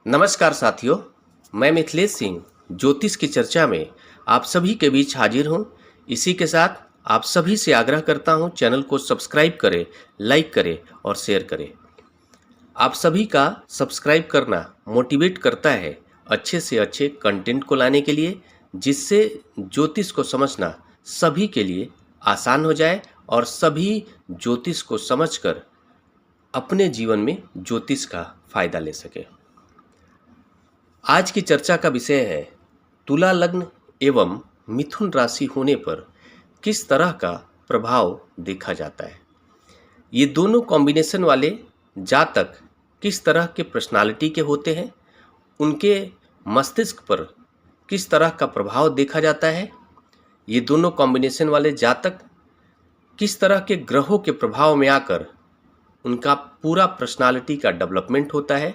नमस्कार साथियों, मैं मिथिलेश सिंह ज्योतिष की चर्चा में आप सभी के बीच हाजिर हूं। इसी के साथ आप सभी से आग्रह करता हूं, चैनल को सब्सक्राइब करें, लाइक करें और शेयर करें। आप सभी का सब्सक्राइब करना मोटिवेट करता है अच्छे से अच्छे कंटेंट को लाने के लिए, जिससे ज्योतिष को समझना सभी के लिए आसान हो जाए और सभी ज्योतिष को समझकर अपने जीवन में ज्योतिष का फायदा ले सके। आज की चर्चा का विषय है तुला लग्न एवं मिथुन राशि होने पर किस तरह का प्रभाव देखा जाता है। ये दोनों कॉम्बिनेशन वाले जातक किस तरह के पर्सनालिटी के होते हैं, उनके मस्तिष्क पर किस तरह का प्रभाव देखा जाता है। ये दोनों कॉम्बिनेशन वाले जातक किस तरह के ग्रहों के प्रभाव में आकर उनका पूरा पर्सनालिटी का डेवलपमेंट होता है,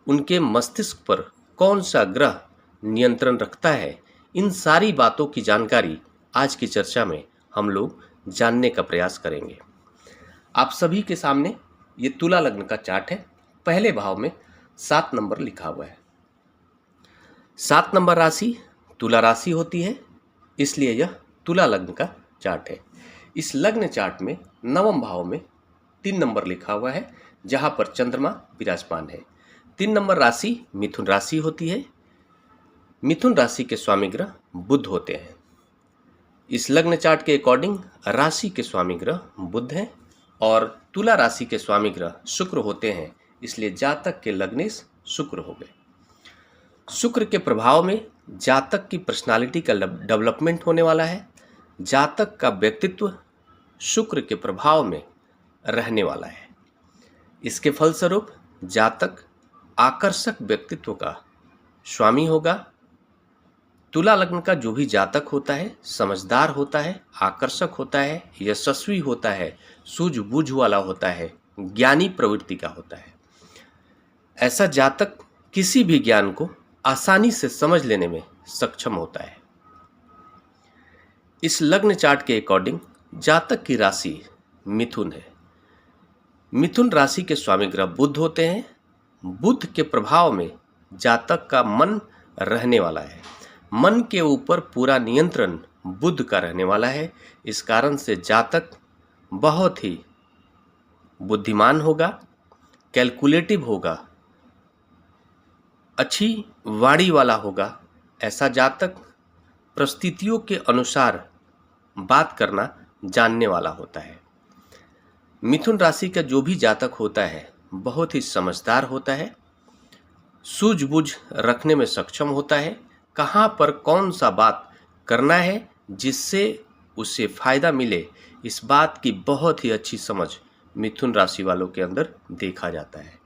उनके मस्तिष्क पर कौन सा ग्रह नियंत्रण रखता है। इन सारी बातों की जानकारी आज की चर्चा में हम लोग जानने का प्रयास करेंगे। आप सभी के सामने ये तुला लग्न का चार्ट है। पहले भाव में 7 नंबर लिखा हुआ है। 7 नंबर राशि तुला राशि होती है, इसलिए यह तुला लग्न का चार्ट है। इस लग्न चार्ट में 9वें भाव में 3 नंबर लिखा हुआ है, जहां पर चंद्रमा विराजमान है। 3 नंबर राशि मिथुन राशि होती है। मिथुन राशि के स्वामी ग्रह बुध होते हैं। इस लग्न चार्ट के अकॉर्डिंग राशि के स्वामी ग्रह बुध हैं और तुला राशि के स्वामी ग्रह शुक्र होते हैं, इसलिए जातक के लग्नेश शुक्र हो गए। शुक्र के प्रभाव में जातक की पर्सनालिटी का डेवलपमेंट होने वाला है। जातक का व्यक्तित्व शुक्र के प्रभाव में रहने वाला है। इसके फलस्वरूप जातक आकर्षक व्यक्तित्व का स्वामी होगा। तुला लग्न का जो भी जातक होता है समझदार होता है, आकर्षक होता है, यशस्वी होता है, सूझबूझ वाला होता है, ज्ञानी प्रवृत्ति का होता है। ऐसा जातक किसी भी ज्ञान को आसानी से समझ लेने में सक्षम होता है। इस लग्न चार्ट के अकॉर्डिंग जातक की राशि मिथुन है। मिथुन राशि के स्वामी ग्रह बुध होते हैं। बुध के प्रभाव में जातक का मन रहने वाला है। मन के ऊपर पूरा नियंत्रण बुध का रहने वाला है। इस कारण से जातक बहुत ही बुद्धिमान होगा, कैलकुलेटिव होगा, अच्छी वाणी वाला होगा। ऐसा जातक परिस्थितियों के अनुसार बात करना जानने वाला होता है। मिथुन राशि का जो भी जातक होता है बहुत ही समझदार होता है, सूझबूझ रखने में सक्षम होता है, कहाँ पर कौन सा बात करना है जिससे उसे फायदा मिले, इस बात की बहुत ही अच्छी समझ मिथुन राशि वालों के अंदर देखा जाता है।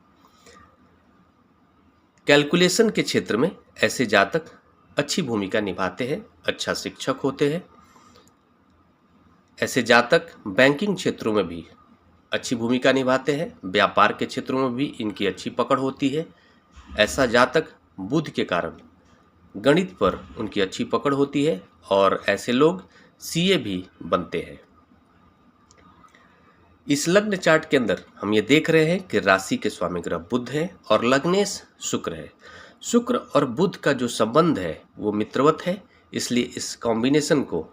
कैलकुलेशन के क्षेत्र में ऐसे जातक अच्छी भूमिका निभाते हैं, अच्छा शिक्षक होते हैं। ऐसे जातक बैंकिंग क्षेत्रों में भी अच्छी भूमिका निभाते हैं, व्यापार के क्षेत्रों में भी इनकी अच्छी पकड़ होती है। ऐसा जातक बुध के कारण गणित पर उनकी अच्छी पकड़ होती है और ऐसे लोग सीए भी बनते हैं। इस लग्न चार्ट के अंदर हम ये देख रहे हैं कि राशि के स्वामी ग्रह बुध है और लग्नेश शुक्र है। शुक्र और बुध का जो संबंध है वो मित्रवत है, इसलिए इस कॉम्बिनेशन को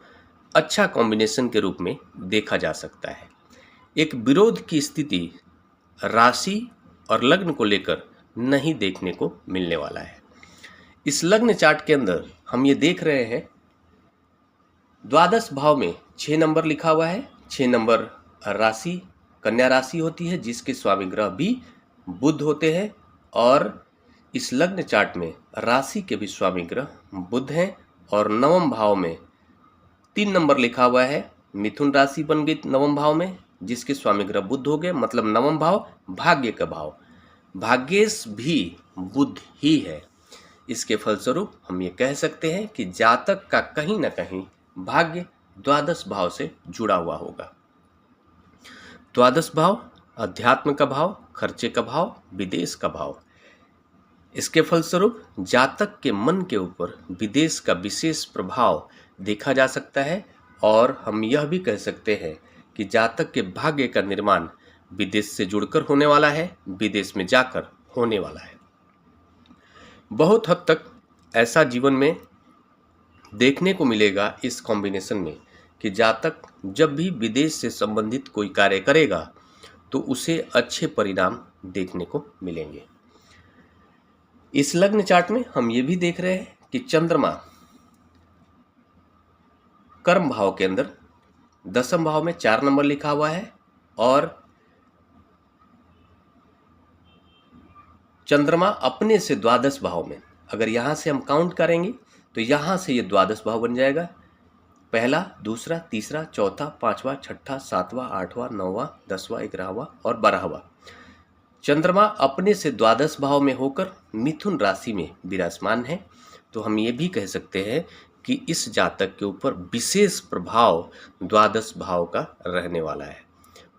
अच्छा कॉम्बिनेशन के रूप में देखा जा सकता है। एक विरोध की स्थिति राशि और लग्न को लेकर नहीं देखने को मिलने वाला है। इस लग्न चार्ट के अंदर हम ये देख रहे हैं द्वादश भाव में 6 नंबर लिखा हुआ है। 6 नंबर राशि कन्या राशि होती है, जिसके स्वामी ग्रह भी बुध होते हैं और इस लग्न चार्ट में राशि के भी स्वामी ग्रह बुध हैं और 9वें भाव में 3 नंबर लिखा हुआ है। मिथुन राशि बन गई 9वें भाव में, जिसके स्वामी ग्रह बुध हो गए, मतलब 9वां भाव भाग्य का भाव। भाग्येश भी बुध ही है। इसके फलस्वरूप हम ये कह सकते हैं कि जातक का कहीं ना कहीं भाग्य द्वादश भाव से जुड़ा हुआ होगा। द्वादश भाव अध्यात्म का भाव, खर्चे का भाव, विदेश का भाव। इसके फलस्वरूप जातक के मन के ऊपर विदेश का विशेष प्रभाव देखा जा सकता है और हम यह भी कह सकते हैं कि जातक के भाग्य का निर्माण विदेश से जुड़कर होने वाला है, विदेश में जाकर होने वाला है। बहुत हद तक ऐसा जीवन में देखने को मिलेगा इस कॉम्बिनेशन में कि जातक जब भी विदेश से संबंधित कोई कार्य करेगा तो उसे अच्छे परिणाम देखने को मिलेंगे। इस लग्न चार्ट में हम ये भी देख रहे हैं कि चंद्रमा कर्म भाव के अंदर 10वें भाव में 4 नंबर लिखा हुआ है और चंद्रमा अपने से द्वादश भाव में, अगर यहाँ से हम काउंट करेंगे तो यहाँ से ये द्वादश भाव बन जाएगा। पहला, दूसरा, तीसरा, चौथा, पांचवा, छठा, सातवां, आठवां, नौवां, 10वां, 11वां और 12वां। चंद्रमा अपने से द्वादश भाव में होकर मिथुन राशि में विराजमान है। तो हम ये भी कह सकते हैं कि इस जातक के ऊपर विशेष प्रभाव द्वादश भाव का रहने वाला है।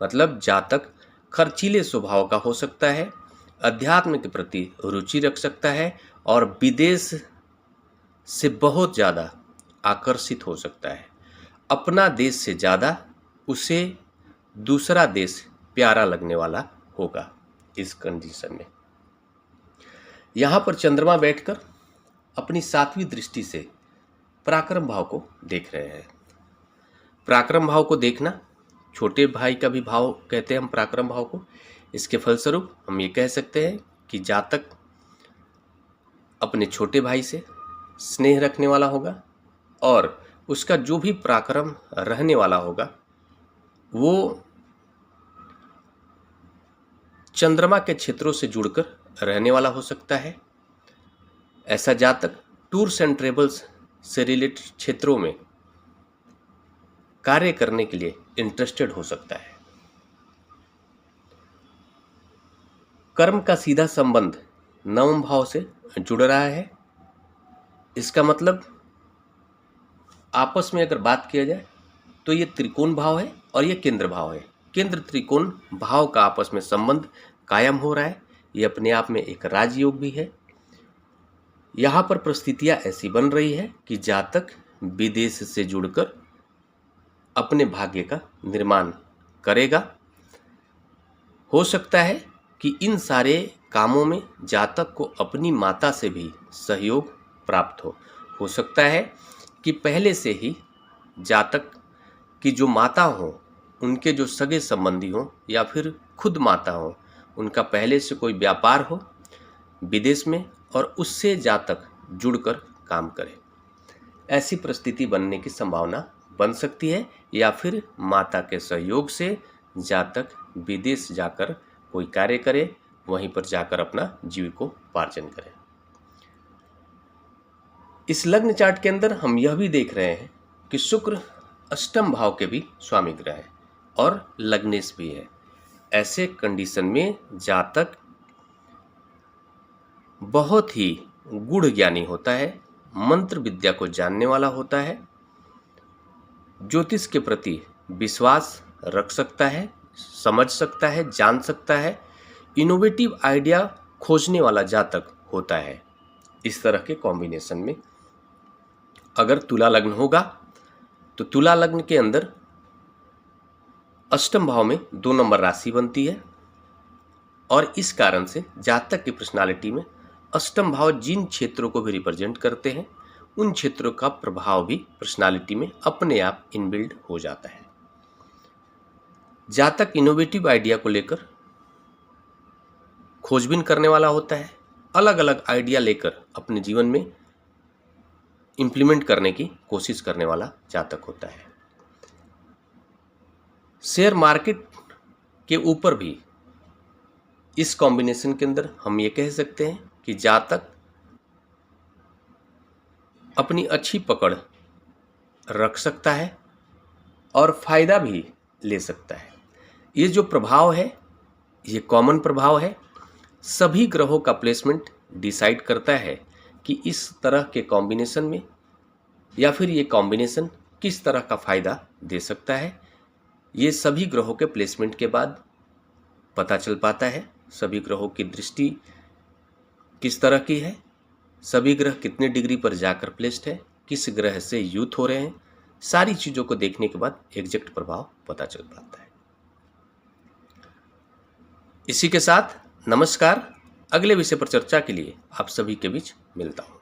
मतलब जातक खर्चीले स्वभाव का हो सकता है, अध्यात्म के प्रति रुचि रख सकता है और विदेश से बहुत ज़्यादा आकर्षित हो सकता है। अपना देश से ज़्यादा उसे दूसरा देश प्यारा लगने वाला होगा। इस कंडीशन में यहाँ पर चंद्रमा बैठकर अपनी 7वीं दृष्टि से पराक्रम भाव को देख रहे हैं। पराक्रम भाव को देखना छोटे भाई का भी भाव कहते हैं हम पराक्रम भाव को। इसके फलस्वरूप हम ये कह सकते हैं कि जातक अपने छोटे भाई से स्नेह रखने वाला होगा और उसका जो भी पराक्रम रहने वाला होगा वो चंद्रमा के क्षेत्रों से जुड़कर रहने वाला हो सकता है। ऐसा जातक टूर्स एंड ट्रेवल्स से रिलेटेड क्षेत्रों में कार्य करने के लिए इंटरेस्टेड हो सकता है। कर्म का सीधा संबंध 9वें भाव से जुड़ रहा है। इसका मतलब आपस में अगर बात किया जाए तो ये त्रिकोण भाव है और ये केंद्र भाव है। केंद्र त्रिकोण भाव का आपस में संबंध कायम हो रहा है। ये अपने आप में एक राजयोग भी है। यहाँ पर परिस्थितियाँ ऐसी बन रही है कि जातक विदेश से जुड़कर अपने भाग्य का निर्माण करेगा। हो सकता है कि इन सारे कामों में जातक को अपनी माता से भी सहयोग प्राप्त हो सकता है कि पहले से ही जातक की जो माता हो, उनके जो सगे संबंधी हों या फिर खुद माता हो, उनका पहले से कोई व्यापार हो विदेश में और उससे जातक जुड़कर काम करे। ऐसी परिस्थिति बनने की संभावना बन सकती है या फिर माता के सहयोग से जातक विदेश जाकर कोई कार्य करे, वहीं पर जाकर अपना जीविकोपार्जन करे। इस लग्न चार्ट के अंदर हम यह भी देख रहे हैं कि शुक्र 8वें भाव के भी स्वामी ग्रह है और लग्नेश भी है। ऐसे कंडीशन में जातक बहुत ही गूढ़ ज्ञानी होता है, मंत्र विद्या को जानने वाला होता है, ज्योतिष के प्रति विश्वास रख सकता है, समझ सकता है, जान सकता है, इनोवेटिव आइडिया खोजने वाला जातक होता है। इस तरह के कॉम्बिनेशन में अगर तुला लग्न होगा तो तुला लग्न के अंदर 8वें भाव में 2 नंबर राशि बनती है और इस कारण से जातक की पर्सनालिटी में 8वें भाव जिन क्षेत्रों को भी रिप्रेजेंट करते हैं उन क्षेत्रों का प्रभाव भी पर्सनालिटी में अपने आप इनबिल्ड हो जाता है। जातक इनोवेटिव आइडिया को लेकर खोजबीन करने वाला होता है, अलग अलग आइडिया लेकर अपने जीवन में इम्प्लीमेंट करने की कोशिश करने वाला जातक होता है। शेयर मार्केट के ऊपर भी इस कॉम्बिनेशन के अंदर हम ये कह सकते हैं कि जातक अपनी अच्छी पकड़ रख सकता है और फायदा भी ले सकता है। ये जो प्रभाव है ये कॉमन प्रभाव है। सभी ग्रहों का प्लेसमेंट डिसाइड करता है कि इस तरह के कॉम्बिनेशन में या फिर ये कॉम्बिनेशन किस तरह का फ़ायदा दे सकता है। ये सभी ग्रहों के प्लेसमेंट के बाद पता चल पाता है। सभी ग्रहों की दृष्टि किस तरह की है, सभी ग्रह कितने डिग्री पर जाकर प्लेस्ड है, किस ग्रह से युद्ध हो रहे हैं, सारी चीज़ों को देखने के बाद एग्जैक्ट प्रभाव पता चल पाता है। इसी के साथ नमस्कार। अगले विषय पर चर्चा के लिए आप सभी के बीच मिलता हूँ।